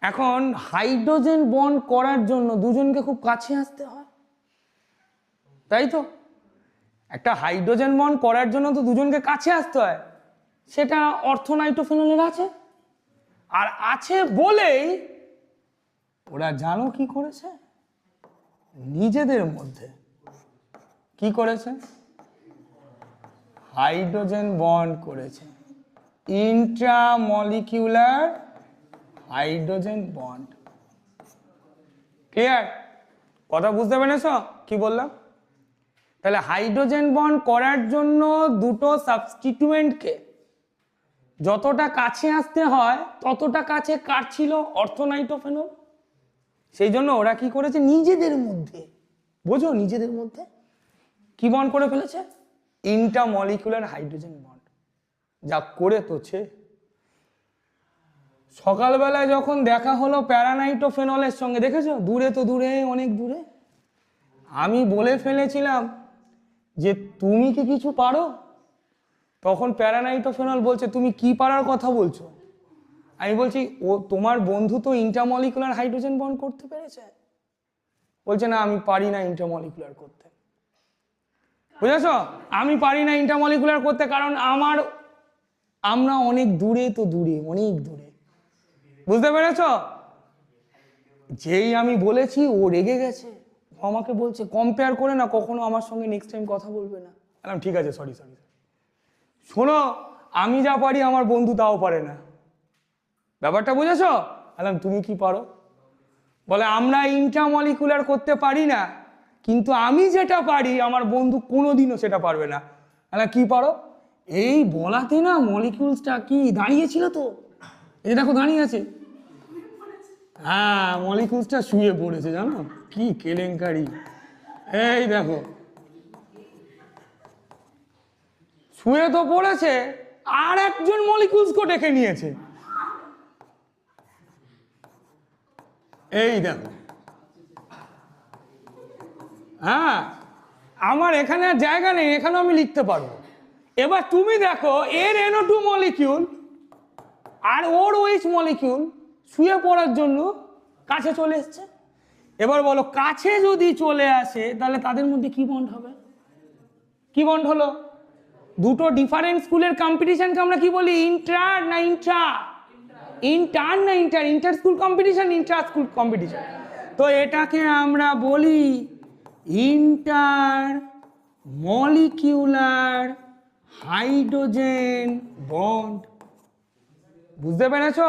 এখন hydrogen bond করার জন্য দুজনকে খুব কাছে আসতে হয়, তাই তো? একটা হাইড্রোজেন বন্ড করার জন্য তো দুজনকে কাছে আসতে হয়, সেটা অর্থোনাইট্রোফেনলের আছে। আর আছে বলেই ওরা জানো কি করেছে, নিজেদের মধ্যে কি করেছে, হাইড্রোজেন বন্ড করেছে, ইন্ট্রামলিকিউলার হাইড্রোজেন বন্ড। ক্লিয়ার? কথা বুঝতে পেরেছ কি বললাম? তাহলে হাইড্রোজেন বন্ড করার জন্য দুটো সাবস্টিটিউয়েন্টকে যতটা কাছে আসতে হয় ততটা কাছে কার ছিল? অর্থোনাইট্রোফেনল। সেই জন্য ওরা কি করেছে, নিজেদের মধ্যে, বোঝো, নিজেদের মধ্যে কি বন্ড করে ফেলেছে? Intermolecular hydrogen bond. যা করে তোছে। সকালবেলায় যখন দেখা হলো প্যারানাইট্রোফেনলের সঙ্গে, দেখেছো? দূরে তো দূরে, অনেক দূরে। আমি বলে ফেলেছিলাম যে তুমি কি কিছু পারো? তখন প্যারানাইট্রোফেনল বলছে তুমি কি পারার কথা বলছো? আমি বলছি ও তোমার বন্ধু তো ইন্টারমলিকুলার হাইড্রোজেন বন্ড করতে পেরেছে। বলছে না, আমি পারি না ইন্টারমলিকুলার করতে। বুঝেছো? আমি পারি না ইন্টারমলিকুলার করতে, কারণ আমরা অনেক দূরে তো দূরে, অনেক দূরে। বুঝতে পেরেছ? যেই আমি বলেছি ও রেগে গেছে, আমাকে বলছে কম্পেয়ার করে না কখনো আমার সঙ্গে নেক্সট টাইম কথা বলবে না। বললাম ঠিক আছে, সরি। শোনো, আমি যা পারি আমার বন্ধু তাও পারে না, ব্যাপারটা বুঝেছ? বললাম তুমি কি পারো? বলে আমরা ইন্টারমলিকুলার করতে পারি না, কিন্তু আমি যেটা পারি আমার বন্ধু কোনোদিনও সেটা পারবে না। বললাম কি পারো? এই বলাতে না মলিকিউলসটা কি দাঁড়িয়েছিল তো, এই দেখো দাঁড়িয়ে আছে। হ্যাঁ, মলিকিউলসটা শুয়ে পড়েছে, জানো কি কেলেঙ্কারি। এই দেখো শুয়ে তো পড়েছে, আর একজন মলিকিউলসকে ডেকে নিয়েছে। এই দেখো, হ্যাঁ, আমার এখানে আর জায়গা নেই, এখানে আমি লিখতে পারবো। এবার তুমি দেখো, এর NO2 মলিকিউল আর ওর OH মলিকিউল শুয়ে পড়ার জন্য কাছে চলে এসছে। এবার বলো, কাছে যদি চলে আসে তাহলে তাদের মধ্যে কি বন্ড হবে? কি বন্ড হলো? দুটো ডিফারেন্ট স্কুলের কম্পিটিশনকে আমরা কি বলি? ইন্টার না ইন্ট্রা? ইন্টার না inter? Inter school competition, Intra school competition. তো এটাকে আমরা বলি ইন্টার মলিকিউলার হাইড্রোজেন বন্ড। বুঝতে পেরেছো?